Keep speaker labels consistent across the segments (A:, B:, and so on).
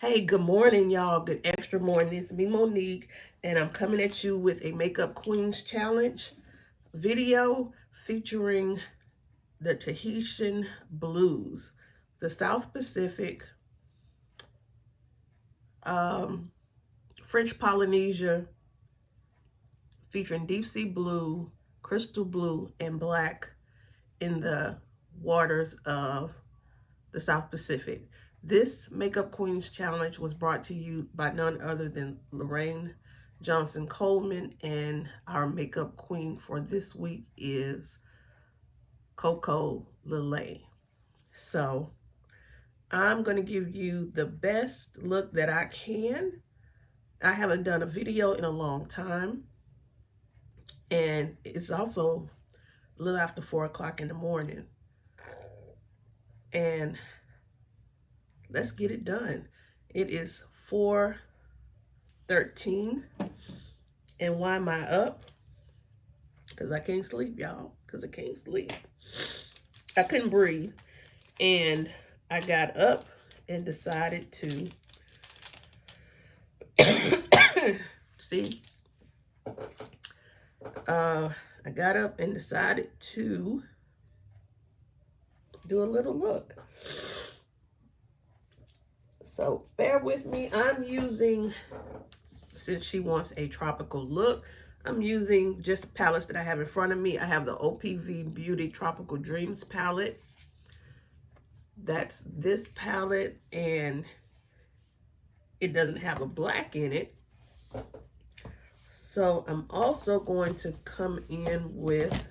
A: Hey, good morning, y'all. Good extra morning. It's me, Monique, and I'm coming at you with a Makeup Queens Challenge video featuring the Tahitian blues, the South Pacific, um, French Polynesia, featuring deep sea blue, crystal blue, and black in the waters of the South Pacific. This Makeup Queens Challenge was brought to you by none other than Lorraine Johnson Coleman, and our makeup queen for this week is Coco Lele. So I'm going to give you the best look that I can. I haven't done a video in a long time, and it's also a little after 4 o'clock in the morning. And let's get it done. It is 4:13. And why am I up? Because I can't sleep, y'all. Because I can't sleep. I couldn't breathe. And I got up and decided to see. I got up and decided to do a little look. So bear with me. I'm using, since she wants a tropical look, I'm using just palettes that I have in front of me. I have the OPV Beauty Tropical Dreams palette. That's this palette, and it doesn't have a black in it. So I'm also going to come in with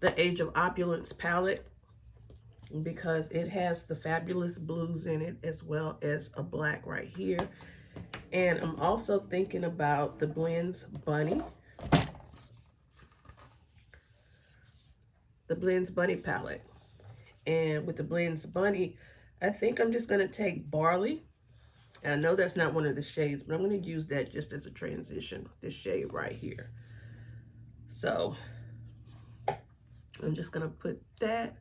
A: the Age of Opulence palette because it has the fabulous blues in it as well as a black right here. And I'm also thinking about the Blends Bunny. The Blends Bunny palette. And with the Blends Bunny, I think I'm just going to take Barley. And I know that's not one of the shades, but I'm going to use that just as a transition, this shade right here. So I'm just going to put that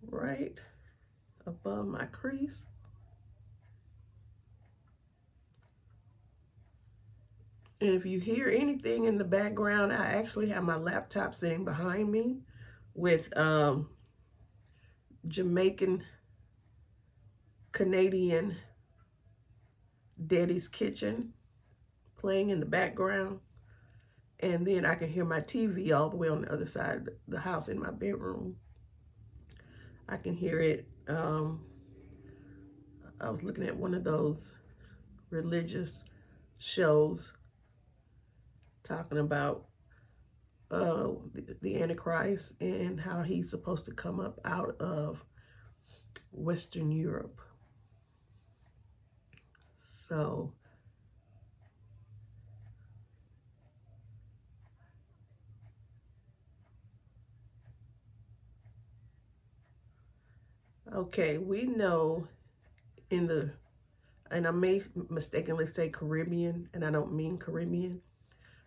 A: right above my crease. And if you hear anything in the background, I actually have my laptop sitting behind me with Jamaican Canadian Daddy's Kitchen playing in the background. And then I can hear my TV all the way on the other side of the house in my bedroom. I can hear it. I was looking at one of those religious shows talking about the Antichrist and how he's supposed to come up out of Western Europe. So okay, we know in the, and I may mistakenly say Caribbean, and I don't mean Caribbean,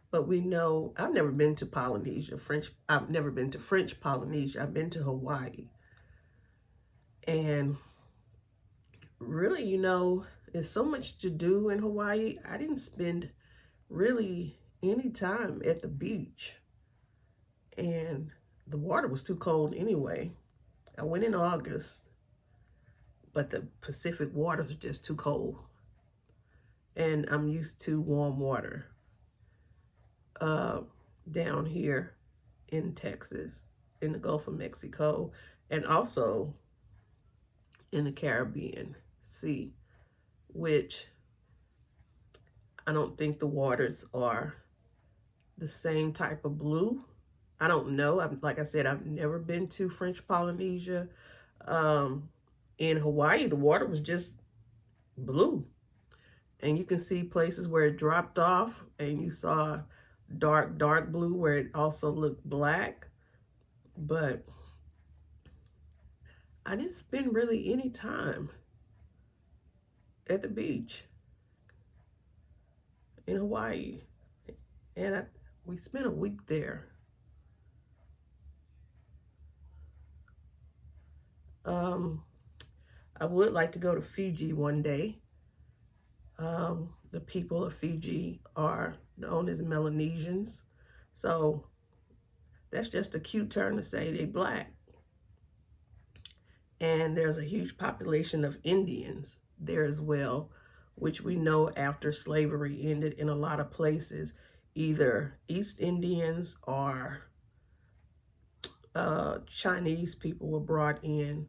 A: but we know, I've never been to Polynesia, I've never been to French Polynesia. I've been to Hawaii. And really, there's so much to do in Hawaii. I didn't spend really any time at the beach. And the water was too cold anyway. I went in August, but the Pacific waters are just too cold. And I'm used to warm water down here in Texas, in the Gulf of Mexico, and also in the Caribbean Sea, which I don't think the waters are the same type of blue. I don't know. Like I said, I've never been to French Polynesia. In Hawaii, the water was just blue. And you can see places where it dropped off and you saw dark blue where it also looked black. But I didn't spend really any time at the beach in Hawaii. And we spent a week there. I would like to go to Fiji one day. The people of Fiji are known as Melanesians. So that's just a cute term to say they black. And there's a huge population of Indians there as well, which we know after slavery ended in a lot of places, either East Indians or Chinese people were brought in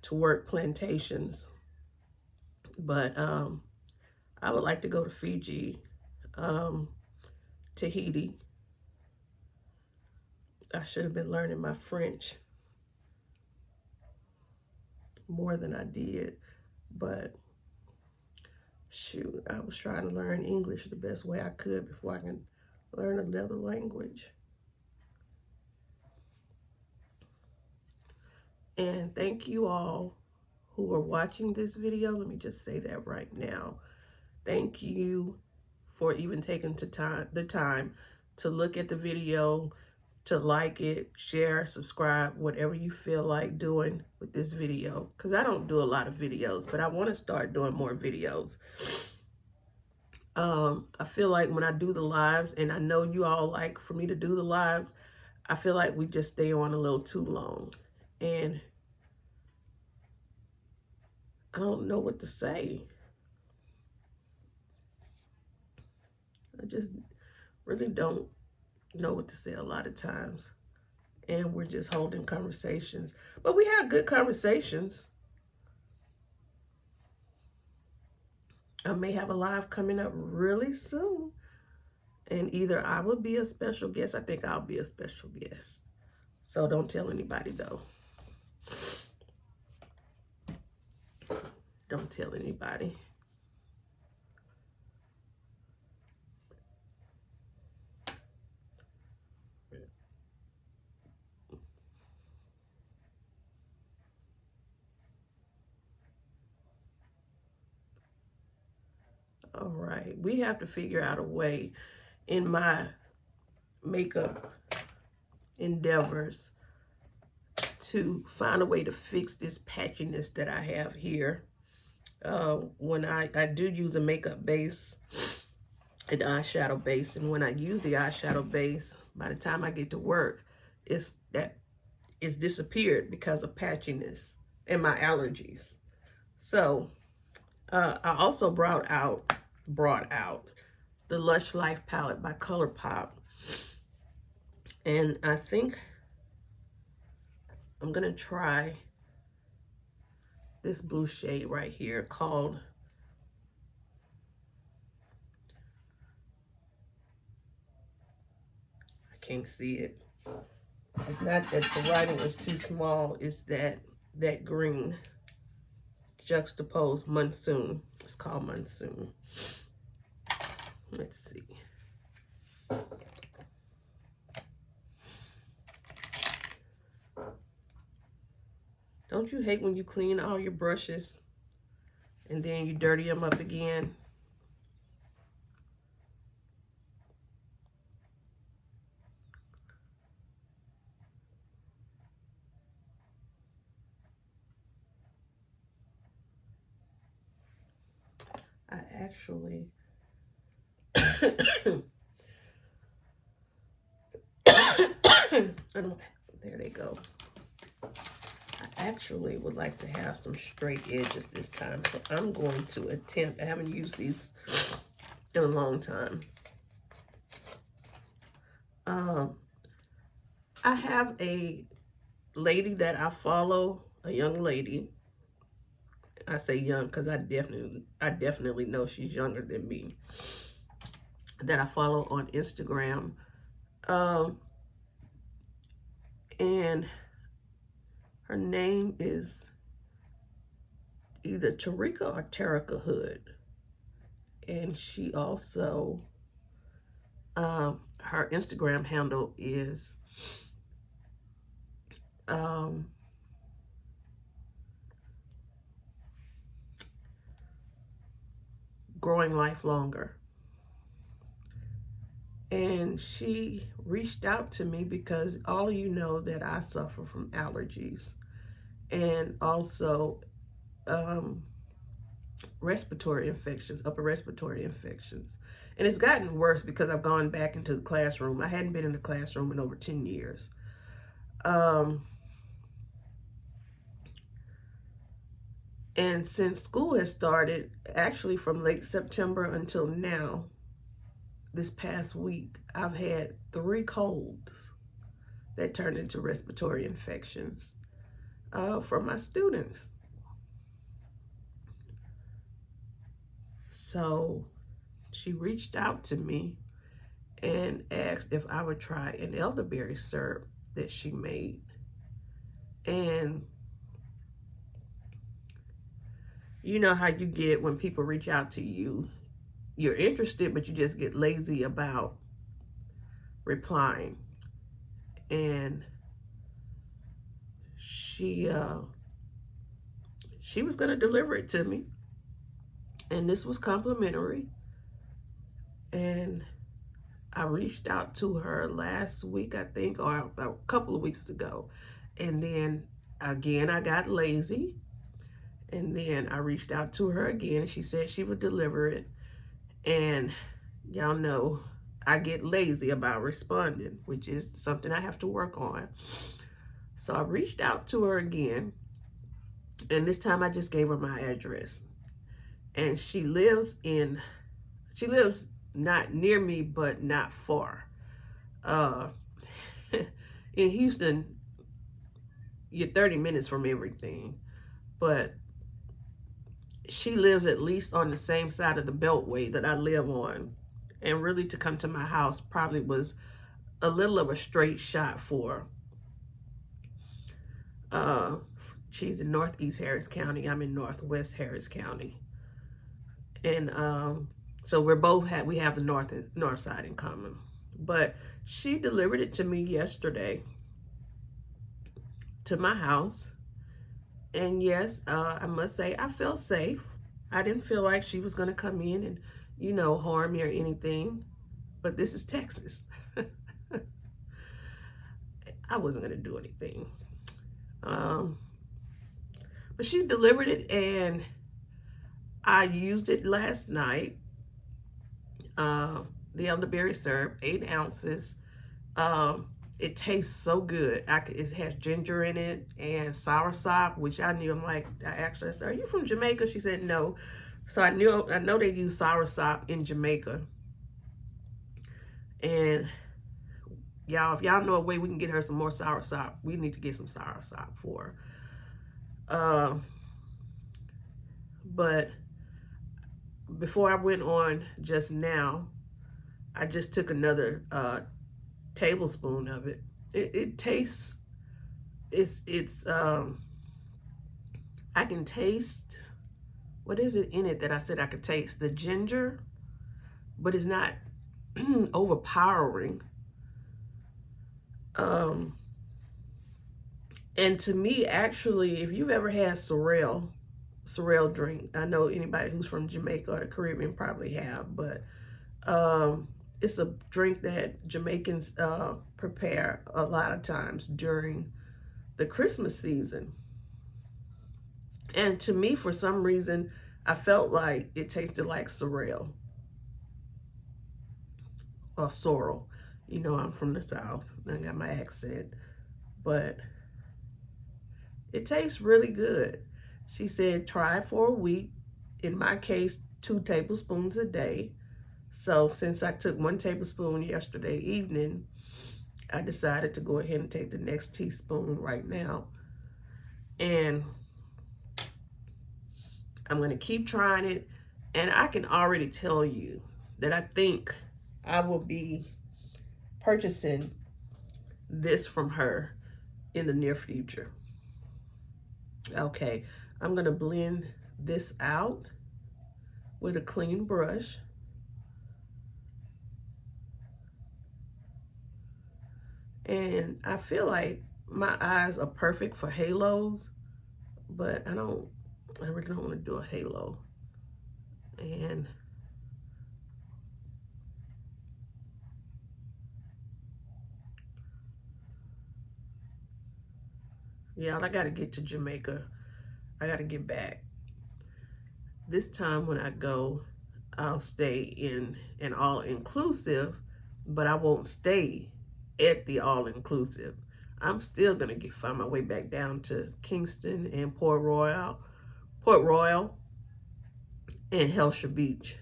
A: to work plantations. But I would like to go to Fiji, Tahiti. I should have been learning my French more than I did, but shoot, I was trying to learn English the best way I could before I can learn another language. And thank you all who are watching this video. Let me just say that right now. Thank you for even taking the time to look at the video, to like it, share, subscribe, whatever you feel like doing with this video. Because I don't do a lot of videos, but I want to start doing more videos. I feel like when I do the lives, and I know you all like for me to do the lives, I feel like we just stay on a little too long. And I don't know what to say. I just really don't know what to say a lot of times. And we're just holding conversations. But we have good conversations. I may have a live coming up really soon. And either I will be a special guest. I think I'll be a special guest. So don't tell anybody though. Don't tell anybody. All right, we have to figure out a way in my makeup endeavors to find a way to fix this patchiness that I have here. When I do use a makeup base, an eyeshadow base, and when I use the eyeshadow base, by the time I get to work, it's disappeared because of patchiness and my allergies. So I also brought out the Lush Life palette by ColourPop, and I think I'm gonna try this blue shade right here called I can't see it. It's not that the writing is too small, it's that green juxtaposed Monsoon. It's called Monsoon. Let's see. Don't you hate when you clean all your brushes and then you dirty them up again? I actually there they go. I actually would like to have some straight edges this time, so I'm going to attempt. I haven't used these in a long time. I have a lady that I follow, a young lady. I say young because I definitely know she's younger than me, that I follow on Instagram. And her name is either Tarika or Tarika Hood. And she also, her Instagram handle is Growing Life Longer. And she reached out to me because all of you know that I suffer from allergies. and also respiratory infections, upper respiratory infections. And it's gotten worse because I've gone back into the classroom. I hadn't been in the classroom in over 10 years. And since school has started, actually from late September until now, this past week, I've had 3 colds that turned into respiratory infections from my students. So she reached out to me and asked if I would try an elderberry syrup that she made. And you know how you get when people reach out to you, you're interested, but you just get lazy about replying. And she was going to deliver it to me, and this was complimentary. And I reached out to her last week, I think, or a couple of weeks ago, and then again I got lazy, and then I reached out to her again, and she said she would deliver it. And y'all know I get lazy about responding, which is something I have to work on. So I reached out to her again, and this time I just gave her my address. And she lives not near me, but not far. In Houston, you're 30 minutes from everything, but she lives at least on the same side of the beltway that I live on. And really, to come to my house probably was a little of a straight shot for her. She's in Northeast Harris County. I'm in Northwest Harris County. And so we have the north side in common. But she delivered it to me yesterday to my house. And yes, I must say I felt safe. I didn't feel like she was going to come in and, harm me or anything. But this is Texas. I wasn't going to do anything. But she delivered it, and I used it last night. The elderberry syrup, 8 ounces. It tastes so good. It has ginger in it and soursop, which I knew. I said, "Are you from Jamaica?" She said, "No." So I know they use soursop in Jamaica. And y'all, if y'all know a way we can get her some more soursop, we need to get some soursop for her. But before I went on just now, I just took another tablespoon of it. It tastes, I can taste, what is it in it that I said I could taste? The ginger, but it's not overpowering. And to me, actually, if you've ever had sorrel drink, I know anybody who's from Jamaica or the Caribbean probably have, but it's a drink that Jamaicans prepare a lot of times during the Christmas season. And to me, for some reason, I felt like it tasted like sorrel or sorrel. I'm from the South. I got my accent. But it tastes really good. She said, try it for a week. In my case, 2 tablespoons a day. So since I took 1 tablespoon yesterday evening, I decided to go ahead and take the next teaspoon right now. And I'm going to keep trying it. And I can already tell you that I think I will be purchasing this from her in the near future. Okay, I'm going to blend this out with a clean brush. And I feel like my eyes are perfect for halos, but I really don't want to do a halo. And Yeah, I gotta get to Jamaica. I gotta get back. This time when I go, I'll stay in an all-inclusive, but I won't stay at the all-inclusive. I'm still gonna find my way back down to Kingston and Port Royal, and Hellshire Beach,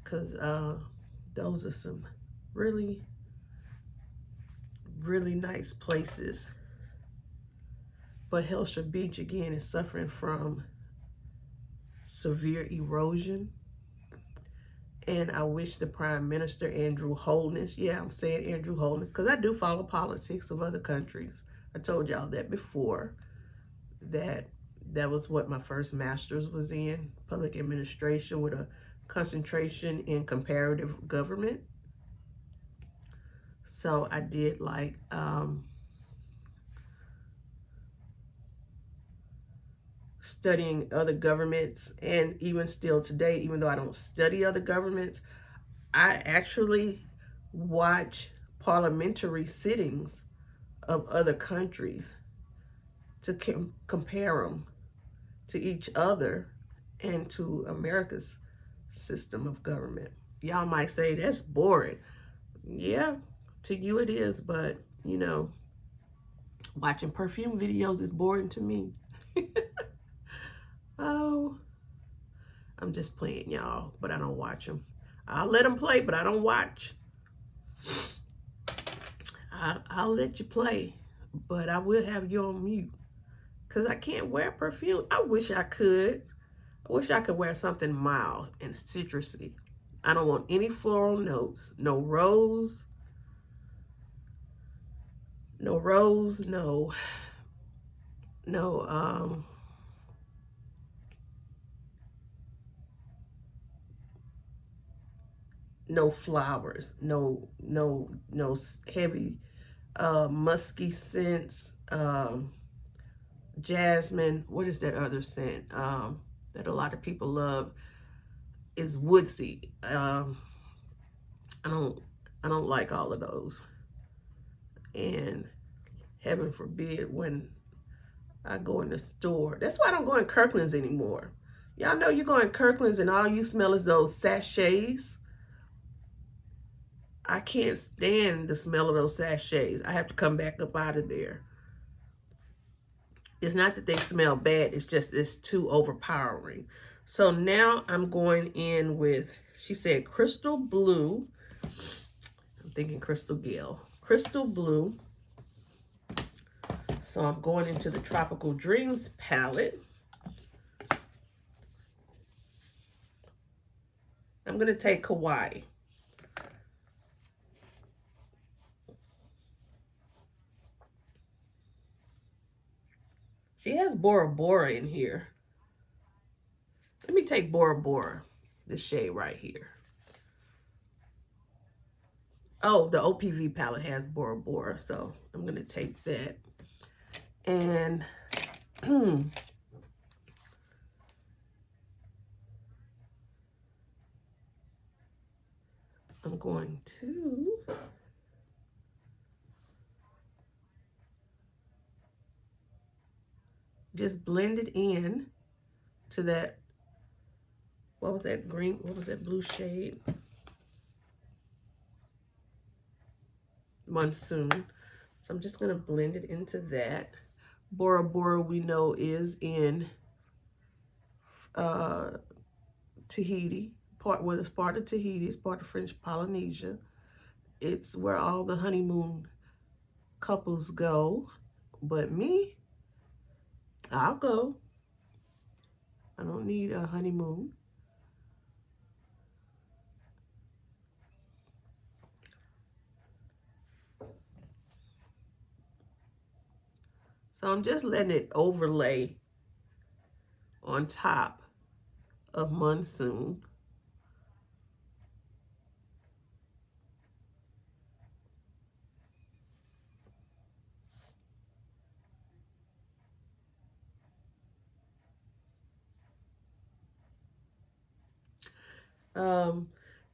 A: because those are some really, really nice places. But Hellshire Beach again is suffering from severe erosion. And I wish the Prime Minister, Andrew Holness, yeah, I'm saying Andrew Holness, because I do follow politics of other countries. I told y'all that before, that was what my first master's was in, public administration with a concentration in comparative government. So I did like studying other governments, and even still today, even though I don't study other governments, I actually watch parliamentary sittings of other countries to compare them to each other and to America's system of government. Y'all might say that's boring. Yeah, to you it is, but you know, watching perfume videos is boring to me. Oh, I'm just playing, y'all, but I don't watch them. I'll let them play, but I don't watch. I'll let you play, but I will have you on mute because I can't wear perfume. I wish I could. I wish I could wear something mild and citrusy. I don't want any floral notes. No rose. No rose. No no flowers. No heavy musky scents. Jasmine. What is that other scent that a lot of people love? Is woodsy. I don't like all of those. And heaven forbid when I go in the store. That's why I don't go in Kirkland's anymore. Y'all know you go in Kirkland's and all you smell is those sachets. I can't stand the smell of those sachets. I have to come back up out of there. It's not that they smell bad. It's just it's too overpowering. So now I'm going in with, she said crystal blue. I'm thinking crystal gale. Crystal blue. So I'm going into the Tropical Dreams palette. I'm going to take Kawaii. She has Bora Bora in here. Let me take Bora Bora, this shade right here. Oh, the OPV palette has Bora Bora, so I'm going to take that. And I'm going to just blend it in to that, what was that green, what was that blue shade? Monsoon. So I'm just going to blend it into that. Bora Bora we know is in Tahiti, it's part of Tahiti, it's part of French Polynesia. It's where all the honeymoon couples go. But me, I'll go. I don't need a honeymoon. So I'm just letting it overlay on top of Monsoon.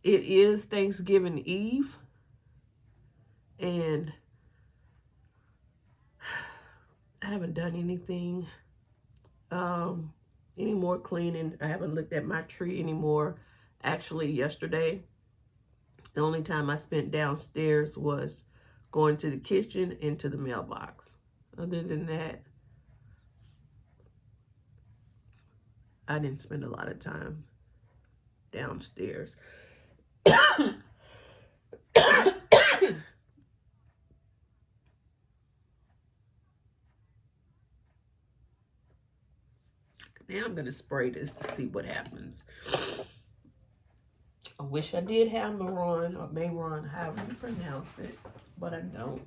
A: It is Thanksgiving Eve, and haven't done anything, any more cleaning. I haven't looked at my tree anymore. Actually, yesterday, the only time I spent downstairs was going to the kitchen and to the mailbox. Other than that, I didn't spend a lot of time downstairs. Now I'm going to spray this to see what happens. I wish I did have Maron or Mayron, however you pronounce it, but I don't.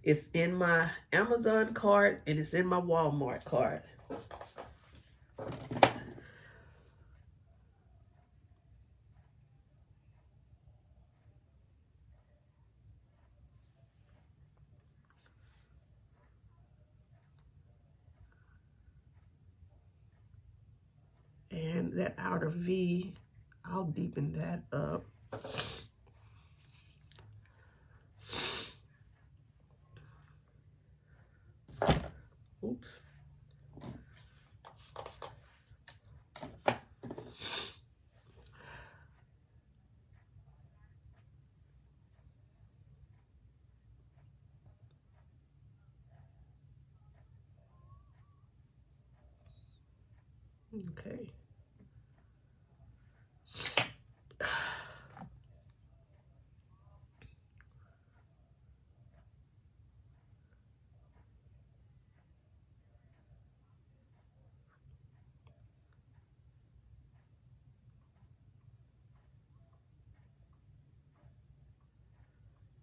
A: It's in my Amazon cart and it's in my Walmart cart. And that outer V, I'll deepen that up. Oops. Okay.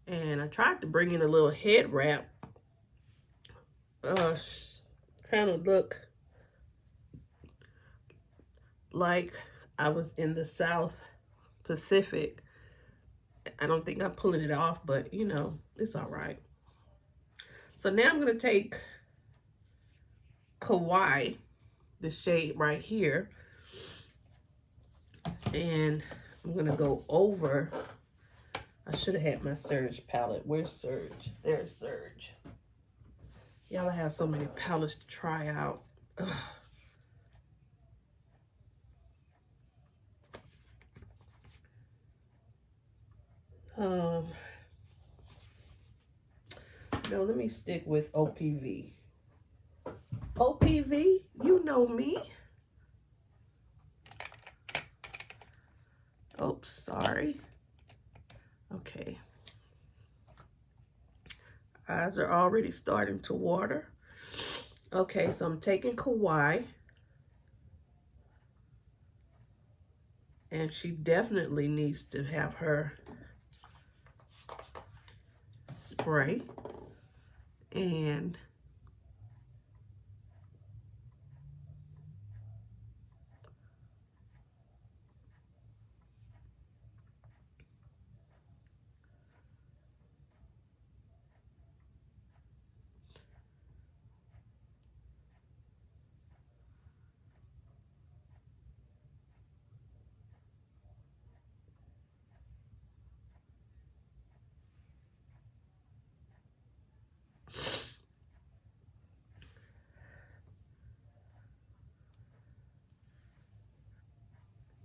A: And I tried to bring in a little head wrap. Kind of look like I was in the South Pacific. I don't think I'm pulling it off, but you know, it's all right. So now I'm going to take Kawaii, the shade right here, and I'm going to go over. I should have had my Surge palette. Where's Surge? There's Surge. Y'all have so many palettes to try out. Ugh. No, let me stick with OPV. OPV, you know me. Oops, sorry. Okay. Eyes are already starting to water. Okay, so I'm taking Kawaii. And she definitely needs to have her spray. And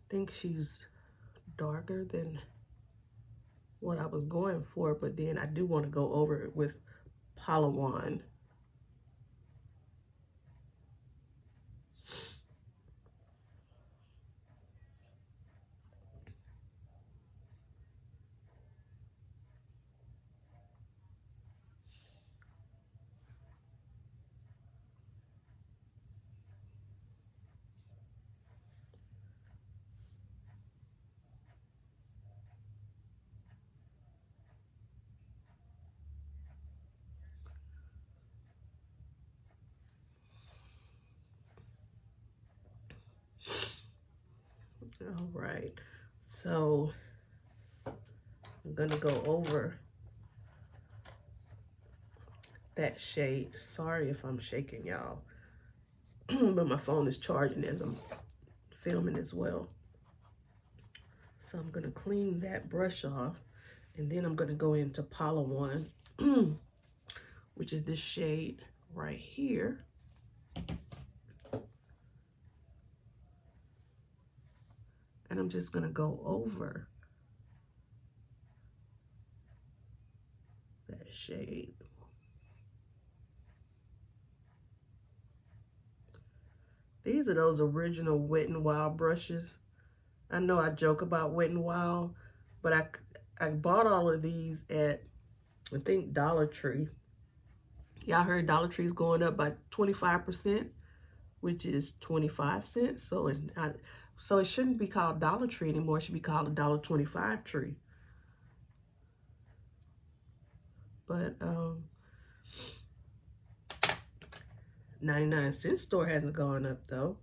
A: I think she's darker than what I was going for, but then I do want to go over it with Palawan. All right, so I'm gonna go over that shade. Sorry if I'm shaking, y'all, but my phone is charging as I'm filming as well. So I'm gonna clean that brush off, and then I'm gonna go into Palawan, which is this shade right here. And I'm just gonna go over that shade. These are those original Wet n Wild brushes. I know I joke about Wet n Wild, but I bought all of these at, I think, Dollar Tree. Y'all heard Dollar Tree's going up by 25%, which is 25 cents. So it's not, so it shouldn't be called Dollar Tree anymore. It should be called a $1.25 tree. But 99-cent store hasn't gone up though.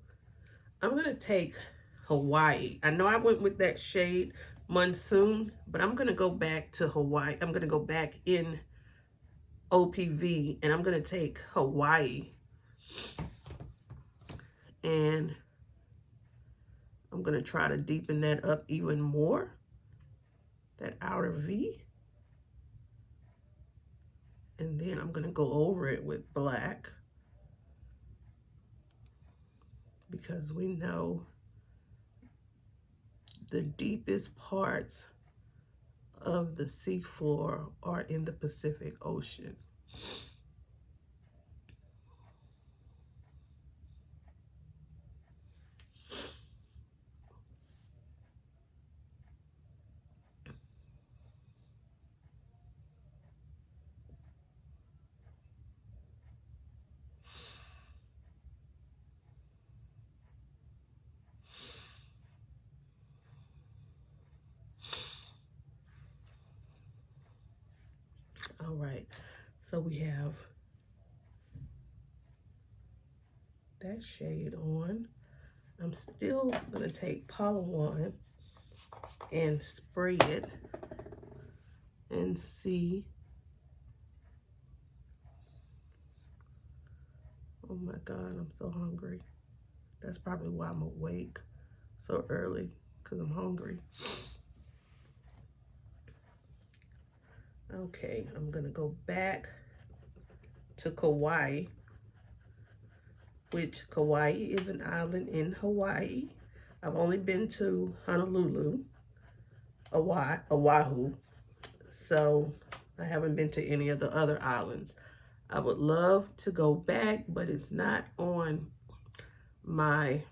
A: I'm gonna take Hawaii. I know I went with that shade Monsoon, but I'm gonna go back to Hawaii. I'm gonna go back in OPV and I'm gonna take Hawaii. And I'm gonna try to deepen that up even more, that outer V. And then I'm gonna go over it with black, because we know the deepest parts of the seafloor are in the Pacific Ocean. All right, so we have that shade on. I'm still gonna take Palawan and spray it and see. Oh my God, I'm so hungry. That's probably why I'm awake so early, because I'm hungry. Okay, I'm gonna go back to Kauai, which Kauai is an island in Hawaii. I've only been to Honolulu, Oahu, so I haven't been to any of the other islands. I would love to go back, but it's not on my,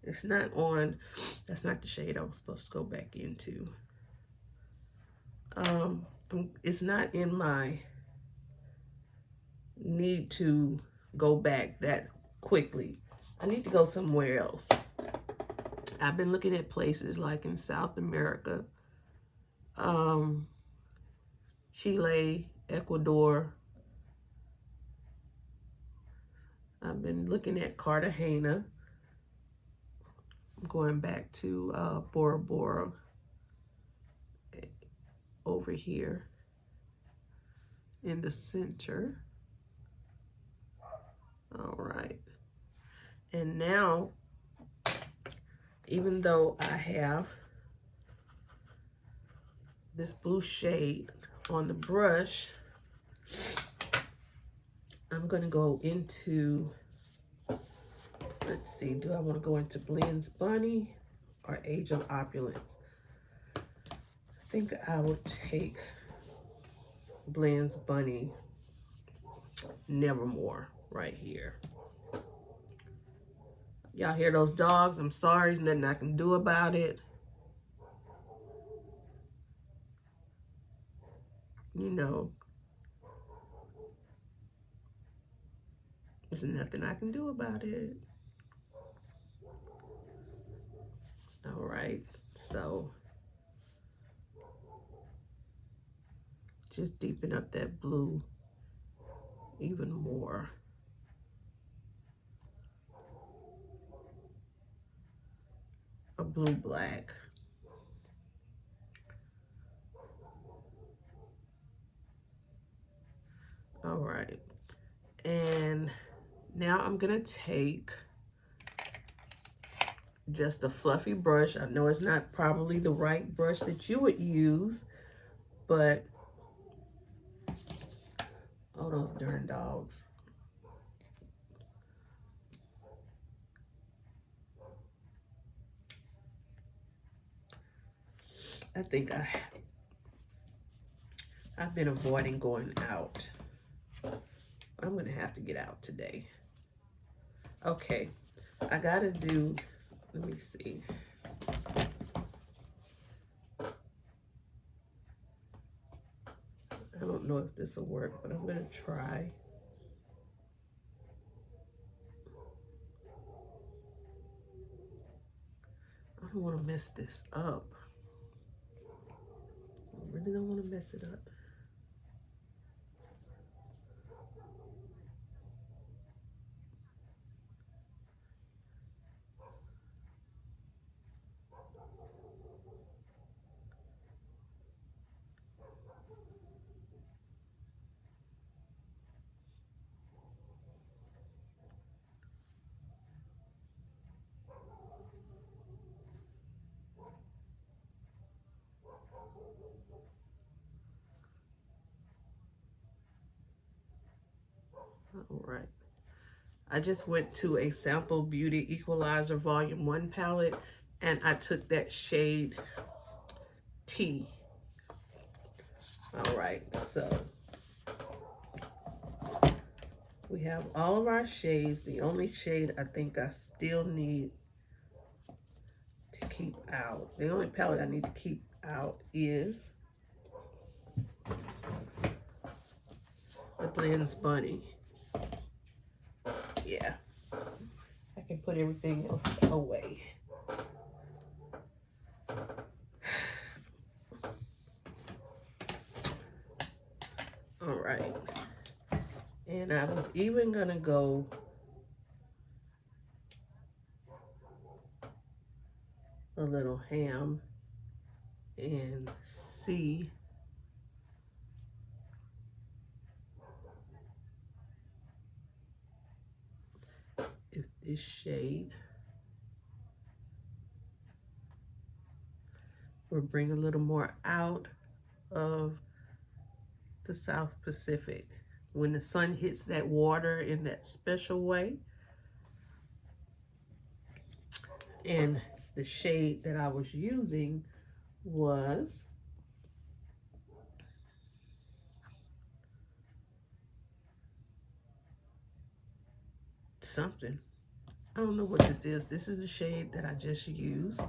A: it's not on, that's not the shade I was supposed to go back into. It's not in my need to go back that quickly. I need to go somewhere else. I've been looking at places like in South America, Chile, Ecuador. I've been looking at Cartagena. I'm going back to Bora Bora over here in the center. All right. And now, even though I have this blue shade on the brush, I'm gonna go into, let's see, do I wanna go into Blends Bunny or Age of Opulence? I think I would take Blends Bunny Nevermore right here. Y'all hear those dogs? I'm sorry, there's nothing I can do about it. You know, there's nothing I can do about it. All right, so just deepen up that blue even more. A blue black. All right, and now I'm gonna take just a fluffy brush. I know it's not probably the right brush that you would use, but Oh, those darn dogs. I think I've been avoiding going out. I'm gonna have to get out today. Okay, I gotta do, let me see. I don't know if this will work, but I'm gonna try. I don't wanna mess this up. I really don't wanna mess it up. All right. I just went to a Sample Beauty Equalizer Volume 1 palette, and I took that shade T. All right, so we have all of our shades. The only shade I think I still need to keep out, the only palette I need to keep out is the Blends Bunny. Yeah, I can put everything else away. All right, and I was even gonna go a little ham and see if this shade will bring a little more out of the South Pacific. When the sun hits that water in that special way. And the shade that I was using was something. I don't know what this is. This is the shade that I just used.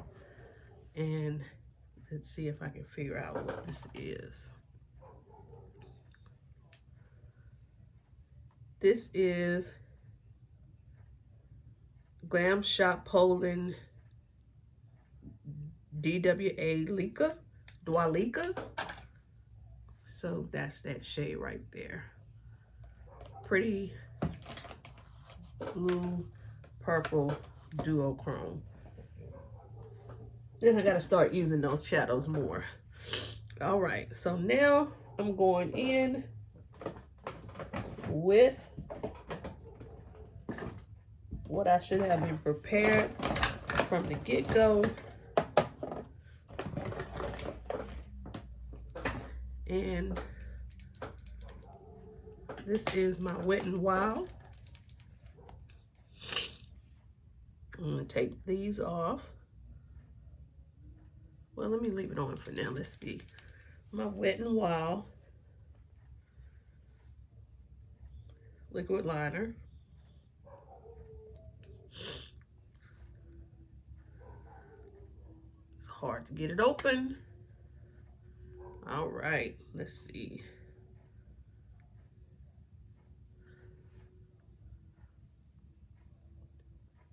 A: And let's see if I can figure out what this is. This is Glam Shop Poland DWA Lika, Dwalika. So that's that shade right there. Pretty blue, purple duochrome. Then I gotta start using those shadows more. All right, so now I'm going in with what I should have been prepared from the get-go. And this is my Wet n Wild. I'm gonna take these off. Well, let me leave it on for now. Let's see. My Wet n Wild liquid liner. It's hard to get it open. All right, let's see.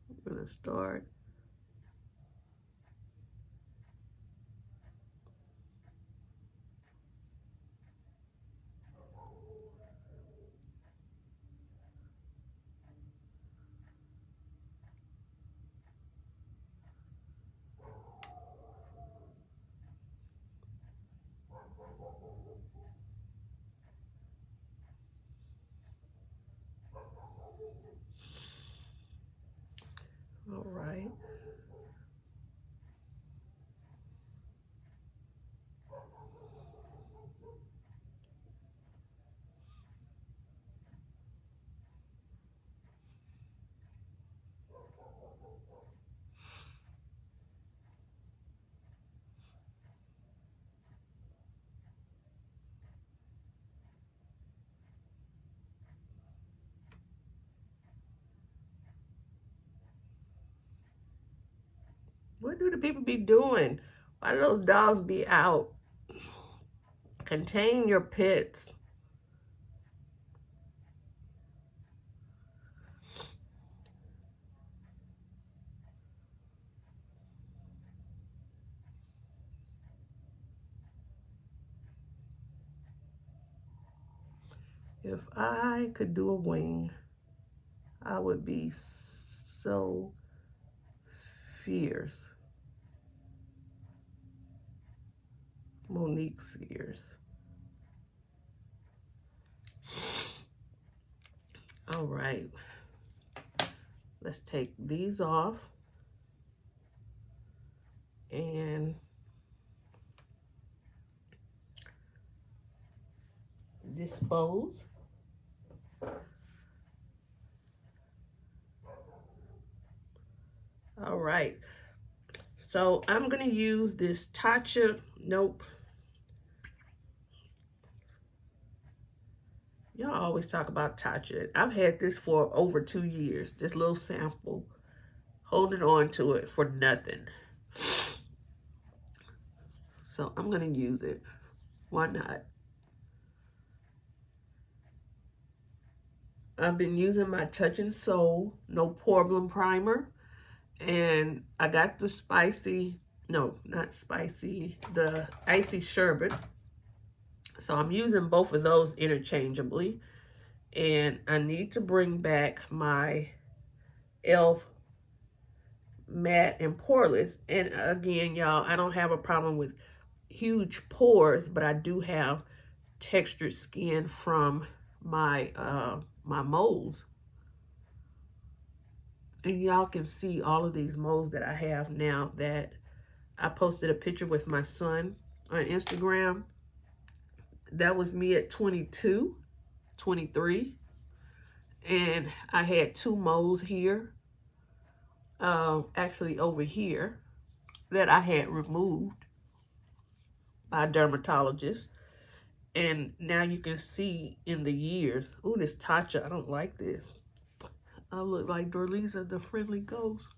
A: I'm gonna start. All right. What do the people be doing? Why do those dogs be out? Contain your pets. If I could do a wing, I would be so fierce. Monique Fierce. All right. Let's take these off and dispose. All right. So I'm going to use this Tatcha. Nope. Y'all always talk about Tatcha. I've had this for over 2 years. This little sample. Holding on to it for nothing. So I'm going to use it. Why not? I've been using my Touch and Soul No Problem Primer. And I got the spicy, no, not spicy, the icy sherbet. So I'm using both of those interchangeably. And I need to bring back my e.l.f. matte and poreless. And again, y'all, I don't have a problem with huge pores, but I do have textured skin from my my moles. And y'all can see all of these moles that I have now that I posted a picture with my son on Instagram. That was me at 22, 23. And I had 2 moles here, actually over here, that I had removed by a dermatologist. And now you can see in the years. Ooh, this Tatcha, I don't like this. I look like Dorlisa, the friendly ghost.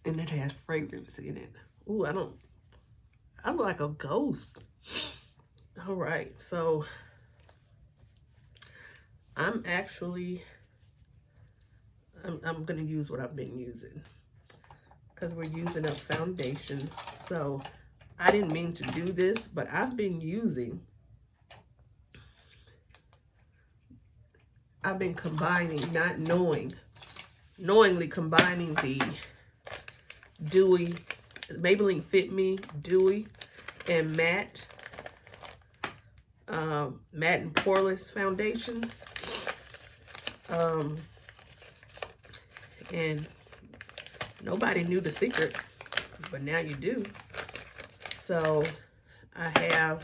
A: And it has fragrance in it. Ooh, I look like a ghost. All right, so I'm gonna use what I've been using because we're using up foundations. So I didn't mean to do this, but I've been combining, not knowingly combining the Dewy, Maybelline Fit Me Dewy and matte and poreless foundations. And nobody knew the secret, but now you do. So I have,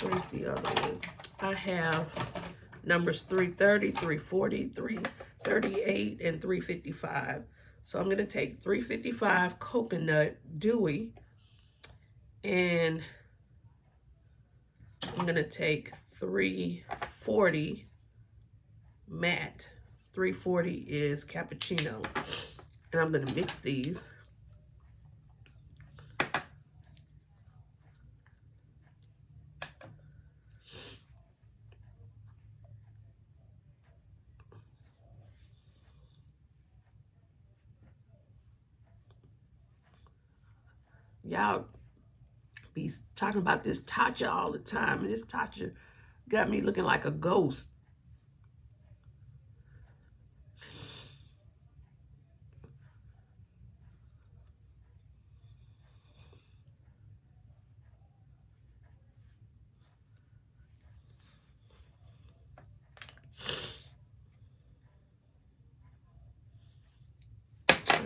A: where's the other one? I have numbers 330, 340, 338, and 355. So I'm going to take 355 Coconut Dewy, and I'm going to take 340 Matte. 340 is Cappuccino. And I'm going to mix these. Y'all be talking about this Tatcha all the time, and this Tatcha got me looking like a ghost.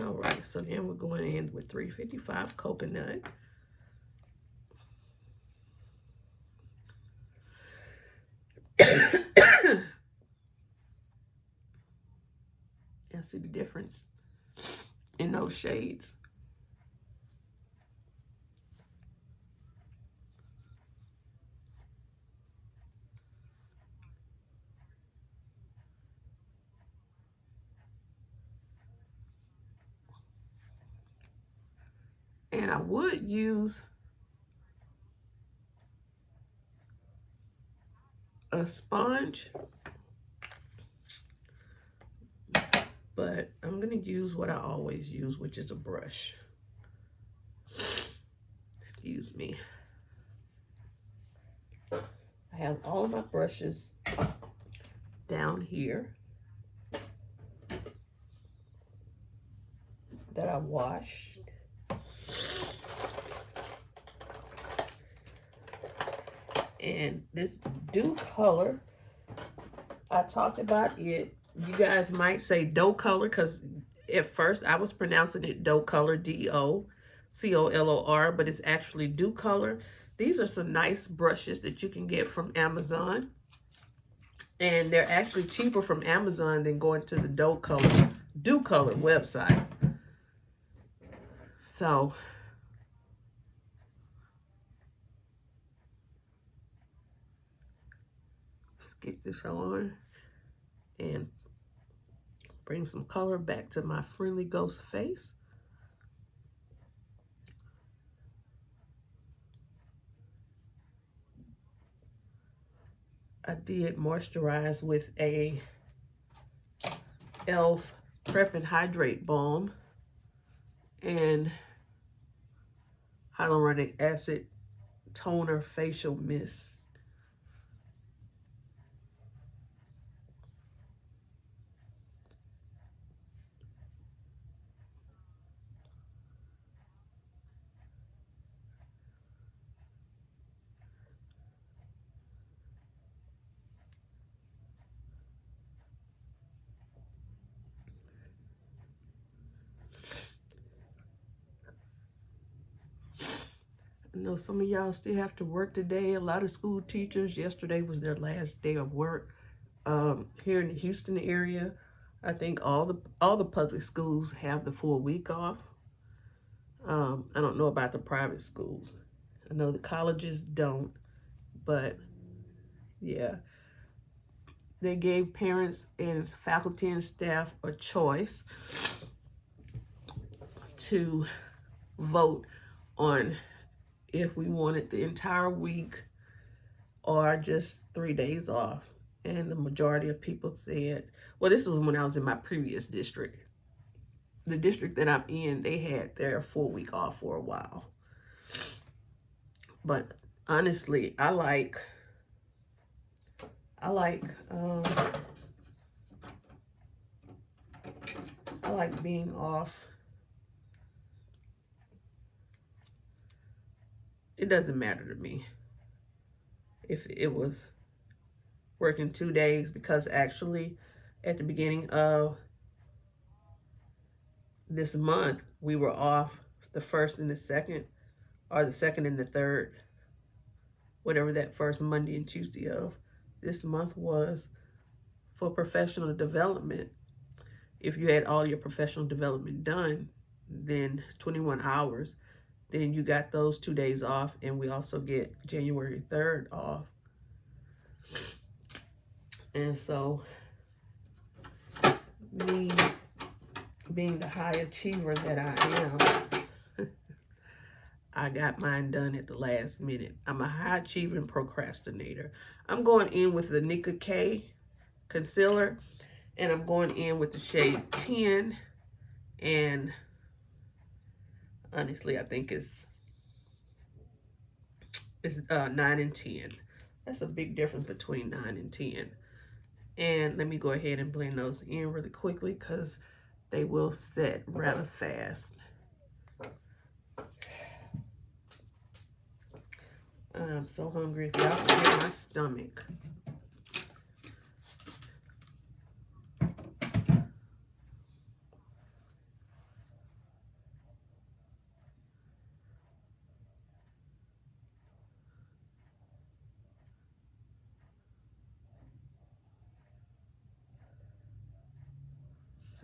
A: All right, so then we're going in with 355 Coconut. And see the difference in those shades. And I would use a sponge, but I'm gonna use what I always use, which is a brush. Excuse me. I have all of my brushes down here that I washed. And this Dew Color, I talked about it. You guys might say Doe Color because at first I was pronouncing it Doe Color, DOCOLOR, but it's actually Dew Color. These are some nice brushes that you can get from Amazon. And they're actually cheaper from Amazon than going to the Dew Color website. So let's get this on and bring some color back to my friendly ghost face. I did moisturize with a e.l.f. Prep and Hydrate Balm and hyaluronic acid toner facial mist. I know some of y'all still have to work today. A lot of school teachers, yesterday was their last day of work. Here in the Houston area, I think all the public schools have the full week off. I don't know about the private schools. I know the colleges don't, but yeah. They gave parents and faculty and staff a choice to vote on if we wanted the entire week or just 3 days off. And the majority of people said, well, this was when I was in my previous district. The district that I'm in, they had their full week off for a while. But honestly, I like being off. It doesn't matter to me if it was working 2 days, because actually at the beginning of this month, we were off the 1st and the 2nd, or the 2nd and the 3rd, whatever that first Monday and Tuesday of this month was, for professional development. If you had all your professional development done, then 21 hours, then you got those 2 days off, and we also get January 3rd off. And so, me being the high achiever that I am, I got mine done at the last minute. I'm a high achieving procrastinator. I'm going in with the Nika K concealer, and I'm going in with the shade 10, and honestly, I think it's 9 and 10. That's a big difference between 9 and 10. And let me go ahead and blend those in really quickly because they will set rather fast. I'm so hungry. If y'all can hear my stomach.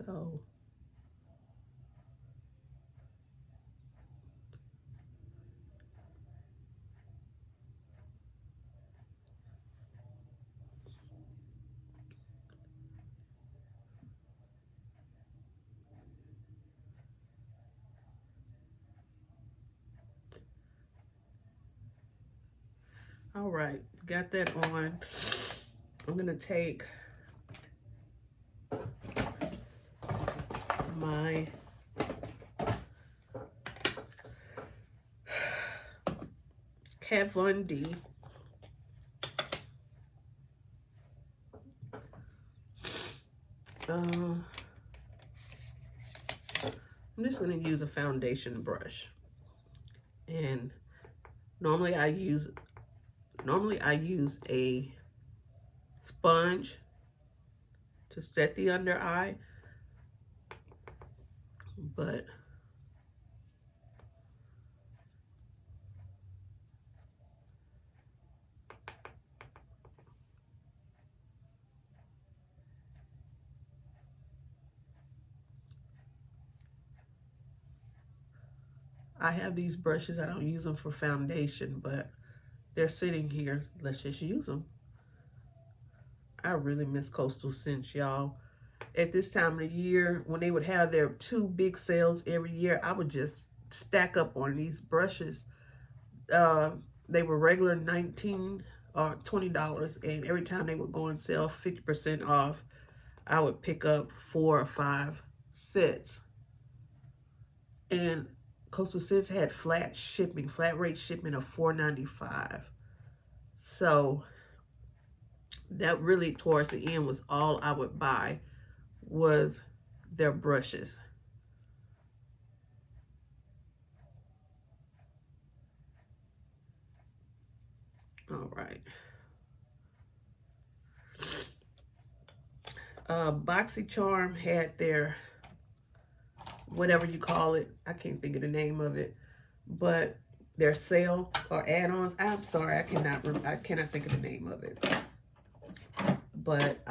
A: So All right, got that on. I'm gonna take my Kat Von D. I'm just gonna use a foundation brush, and normally I use a sponge to set the under eye, but I have these brushes. I don't use them for foundation, but they're sitting here. Let's just use them. I really miss Coastal Scents, y'all. At this time of the year, when they would have their 2 big sales every year, I would just stack up on these brushes. They were regular $19 or $20, and every time they would go on sale 50% off, I would pick up 4 or 5 sets. And Coastal Scents had flat rate shipping of $4.95. So that really, towards the end, was all I would buy, was their brushes. All right. BoxyCharm had their, whatever you call it, I can't think of the name of it, but their sale or add-ons. I'm sorry, I cannot think of the name of it. But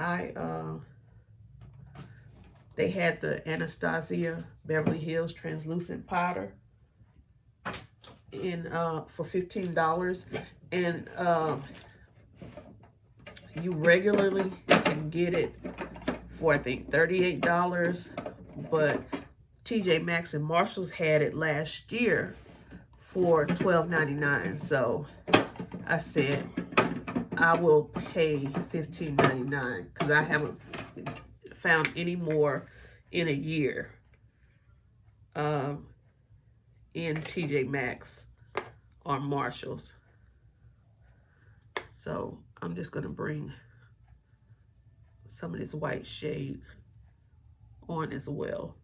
A: they had the Anastasia Beverly Hills translucent powder in for $15, and you regularly can get it for, I think, $38, but TJ Maxx and Marshalls had it last year for $12.99. So I said I will pay $15.99 because I haven't found any more in a year in TJ Maxx or Marshalls. So I'm just gonna bring some of this white shade on as well.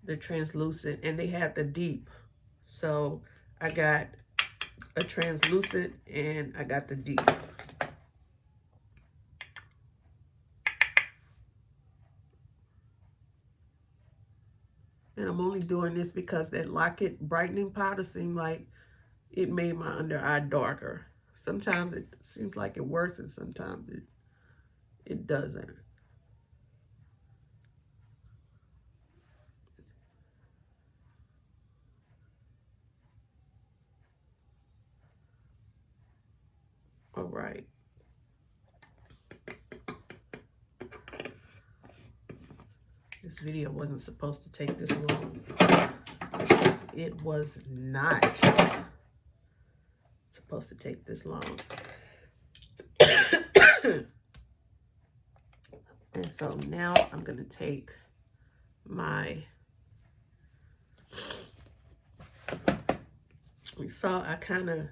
A: The translucent, and they have the deep. So I got a translucent and I got the deep. And I'm only doing this because that Lock-It brightening powder seemed like it made my under eye darker. Sometimes it seems like it works and sometimes it doesn't. All right. This video wasn't supposed to take this long. It was not supposed to take this long. And so now I'm going to take my, we saw I kind of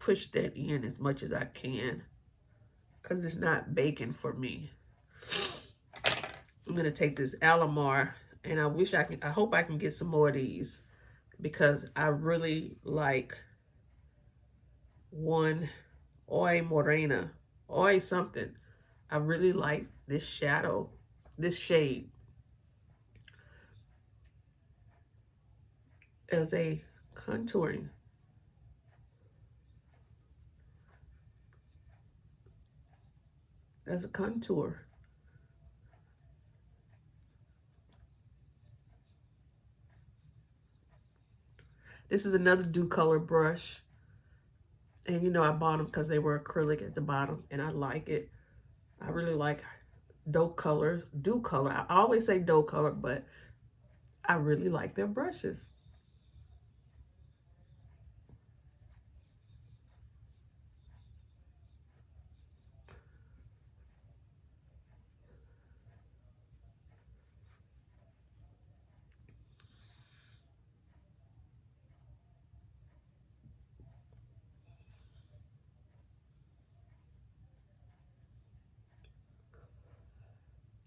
A: push that in as much as I can because it's not baking for me. I'm going to take this Alamar, and I hope I can get some more of these because I really like one Oi Morena, Oi something. I really like this shadow, this shade as a contouring. As a contour. This is another Dew Color brush. And you know, I bought them because they were acrylic at the bottom, and I like it. I really like dough colors, dew color. I always say dough color, but I really like their brushes.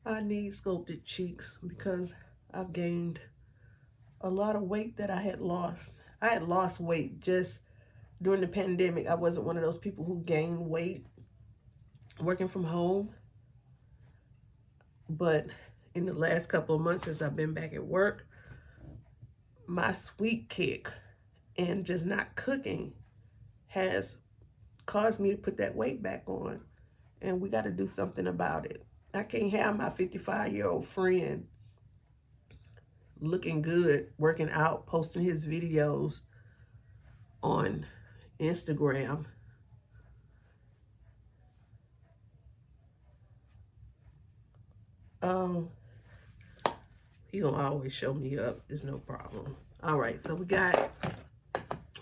A: I need sculpted cheeks because I've gained a lot of weight that I had lost. I had lost weight just during the pandemic. I wasn't one of those people who gained weight working from home. But in the last couple of months since I've been back at work, my sweet kick and just not cooking has caused me to put that weight back on. And we got to do something about it. I can't have my 55-year-old friend looking good, working out, posting his videos on Instagram. Um, he gonna always show me up. It's no problem. All right, so we got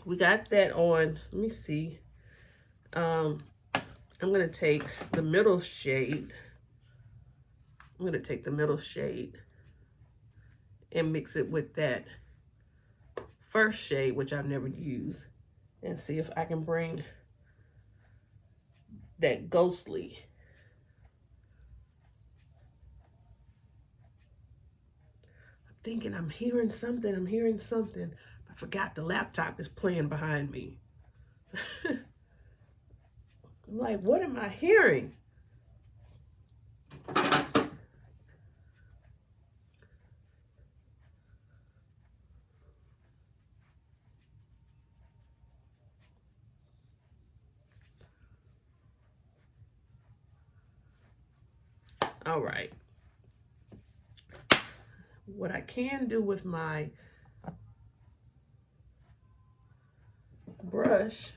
A: that on. Let me see. I'm gonna take the middle shade. I'm gonna take the middle shade and mix it with that first shade, which I've never used, and see if I can bring that ghostly. I'm thinking I'm hearing something. I'm hearing something. I forgot the laptop is playing behind me. I'm like, what am I hearing? All right. What I can do with my brush,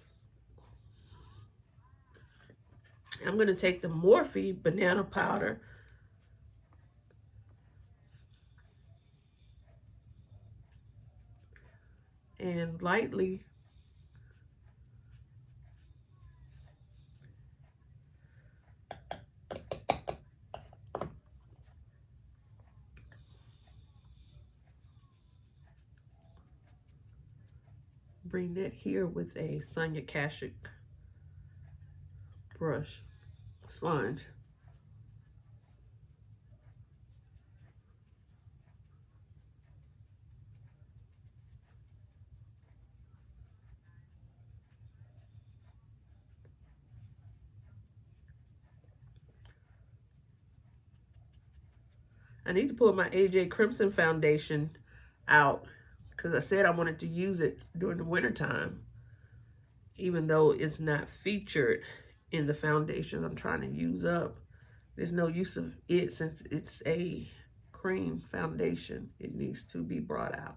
A: I'm going to take the Morphe banana powder and lightly bring that here with a Sonia Kashuk brush, sponge. I need to pull my AJ Crimson foundation out because I said I wanted to use it during the wintertime, even though it's not featured in the foundation I'm trying to use up. There's no use of it since it's a cream foundation. It needs to be brought out.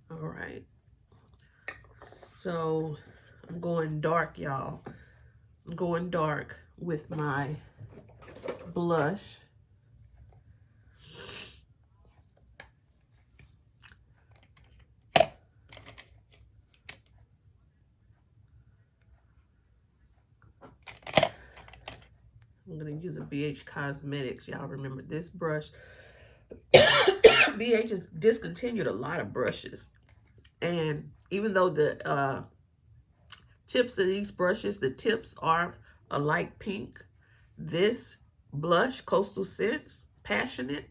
A: All right. So I'm going dark, y'all. I'm going dark with my blush. I'm going to use a BH Cosmetics. Y'all remember this brush. BH has discontinued a lot of brushes. And even though the tips of these brushes, the tips are a light pink, this blush, Coastal Scents, Passionate,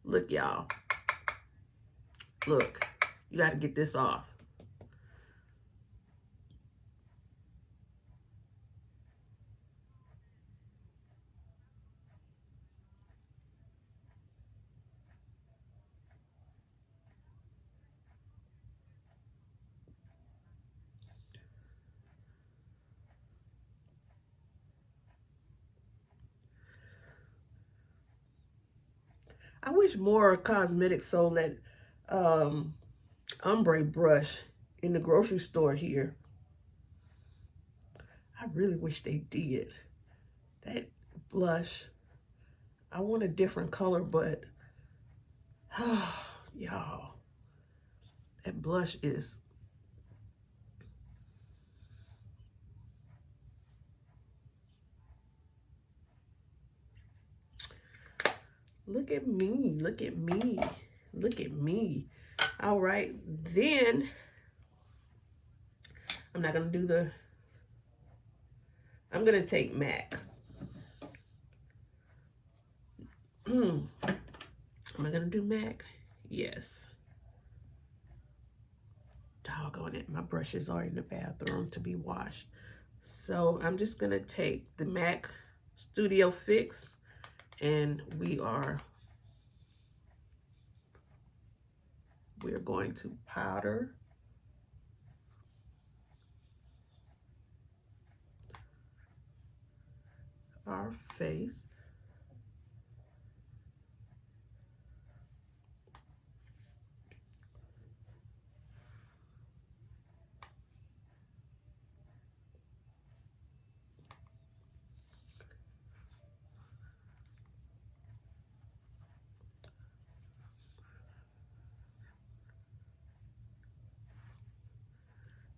A: look, y'all. Look, you got to get this off. I wish more cosmetics sold that ombre brush in the grocery store here. I really wish they did. That blush, I want a different color, but y'all, that blush is, look at me, look at me, look at me. All right, then I'm not gonna do the, I'm gonna take MAC. Am I gonna do MAC? Yes. Doggone it, my brushes are in the bathroom to be washed. So I'm just gonna take the MAC Studio Fix, and we're going to powder our face.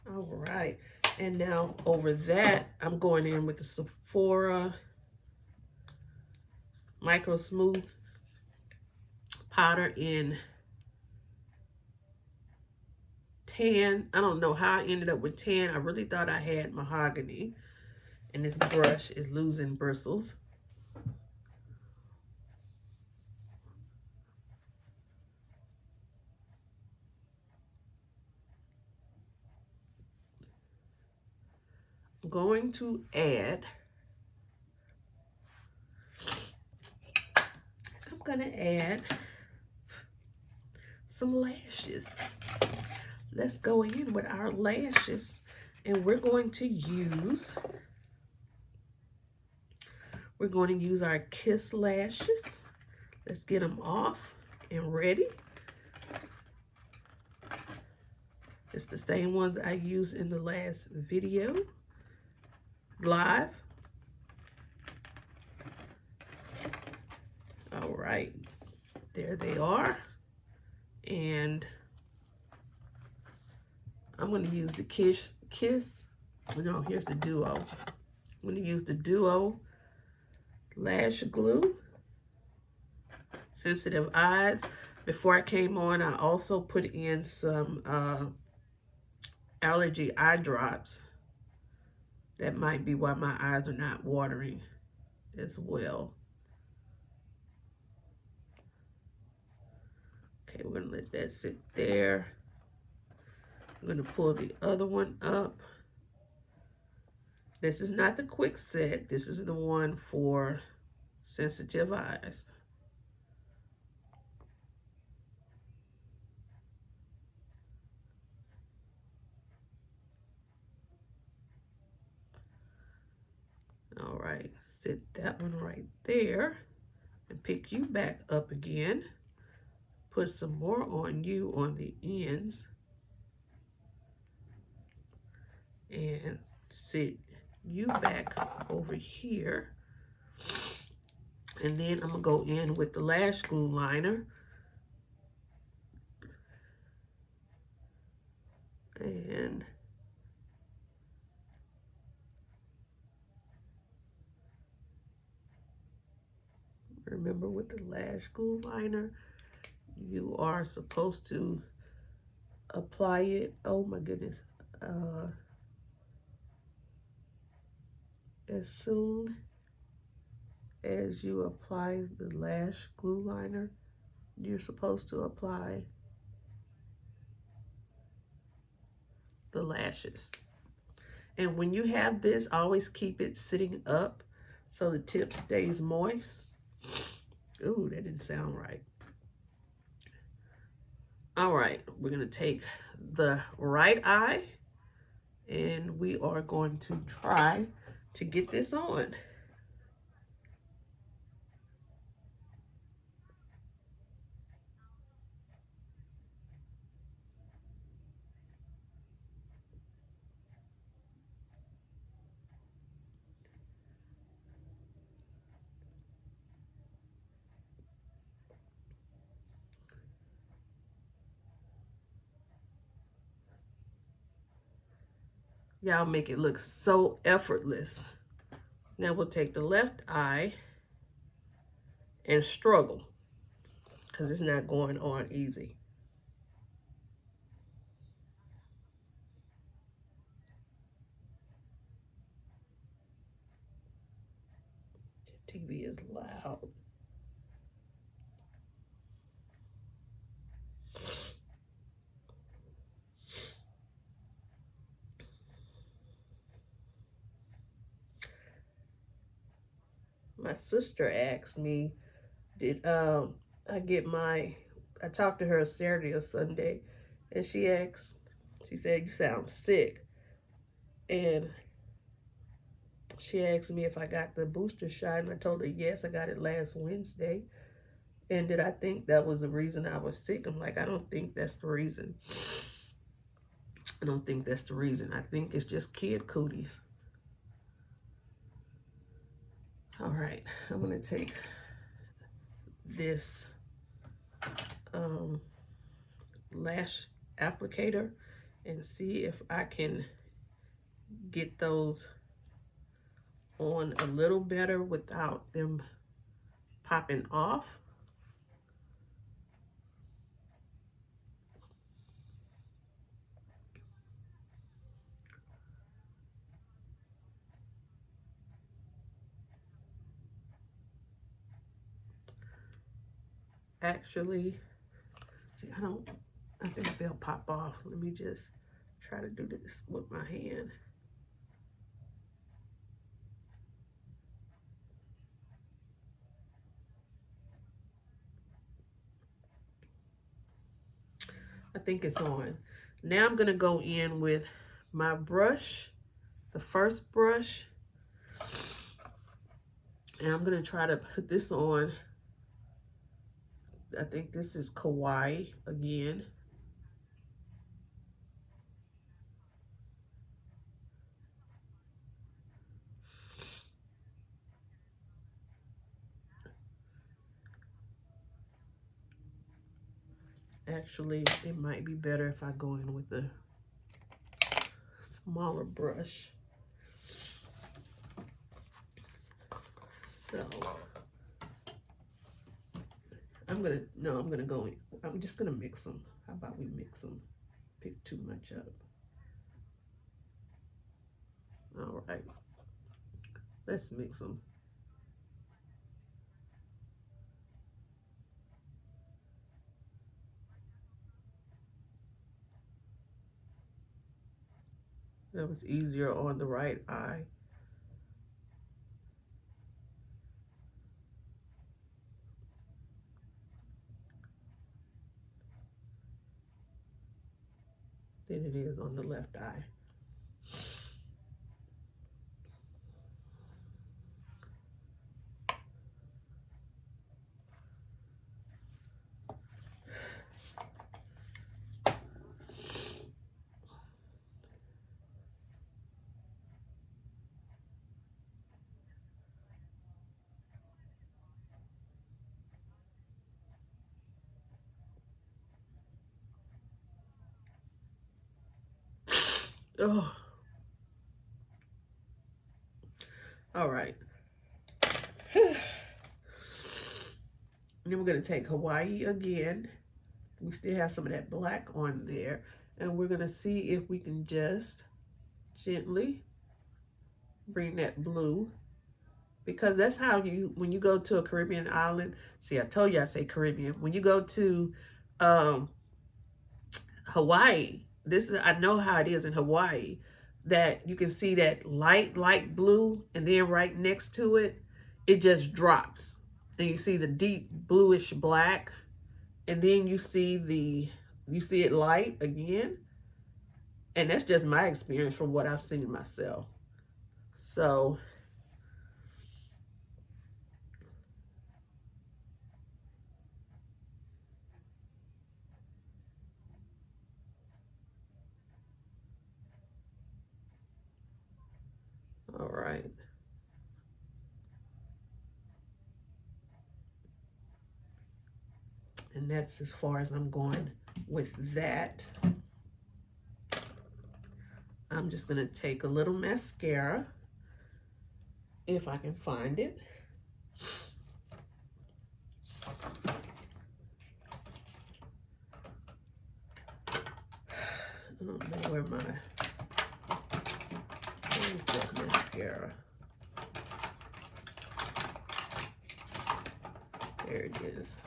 A: All right, and now over that, I'm going in with the Sephora Micro Smooth powder in tan. I don't know how I ended up with tan. I really thought I had mahogany, and this brush is losing bristles. I'm going to add, some lashes. Let's go in with our lashes, and we're going to use our Kiss lashes. Let's get them off and ready. It's the same ones I used in the last video live. All right, there they are. And I'm going to use the Kiss. No, here's the Duo. I'm going to use the Duo Lash Glue. Sensitive eyes. Before I came on, I also put in some allergy eye drops. That might be why my eyes are not watering as well. Okay, we're going to let that sit there. I'm going to pull the other one up. This is not the quick set. This is the one for sensitive eyes. All right, sit that one right there and pick you back up again. Put some more on you on the ends and sit you back over here. And then I'm gonna go in with the lash glue liner. And remember, with the lash glue liner, you are supposed to apply it, oh my goodness, as soon as you apply the lash glue liner, you're supposed to apply the lashes. And when you have this, always keep it sitting up so the tip stays moist. Ooh, that didn't sound right. All right, we're gonna take the right eye and we are going to try to get this on. Y'all make it look so effortless. Now we'll take the left eye and struggle because it's not going on easy. TV is loud. My sister asked me, did I talked to her Saturday or Sunday, and she said, you sound sick. And she asked me if I got the booster shot, and I told her yes, I got it last Wednesday. And did I think that was the reason I was sick? I'm like, I don't think that's the reason. I don't think that's the reason. I think it's just kid cooties. All right, I'm gonna take this lash applicator and see if I can get those on a little better without them popping off. Actually, see, I think they'll pop off. Let me just try to do this with my hand. I think it's on. Now I'm gonna go in with my brush, the first brush, and I'm gonna try to put this on. I think this is Kawaii again. Actually, it might be better if I go in with a smaller brush. So I'm gonna go in. I'm just gonna mix them. How about we mix them? Pick too much up. All right, let's mix them. That was easier on the right eye. Than it is on the left eye. Oh, all right. And then we're gonna take Hawaii again. We still have some of that black on there, and we're gonna see if we can just gently bring that blue, because that's how when you go to a Caribbean island. See, I told you I say Caribbean. When you go to Hawaii, I know how it is in Hawaii, that you can see that light blue, and then right next to it, it just drops, and you see the deep bluish black, and then you see it light again, and that's just my experience from what I've seen myself. So all right. And that's as far as I'm going with that. I'm just going to take a little mascara, if I can find it. I don't know where's that mascara? There it is.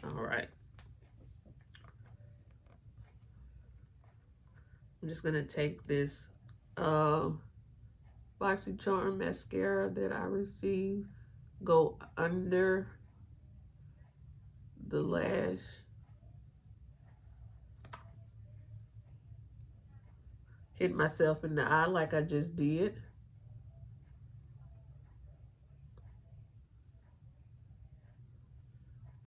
A: All right. I'm just going to take this BoxyCharm mascara that I received, go under the lash. Hit myself in the eye like I just did.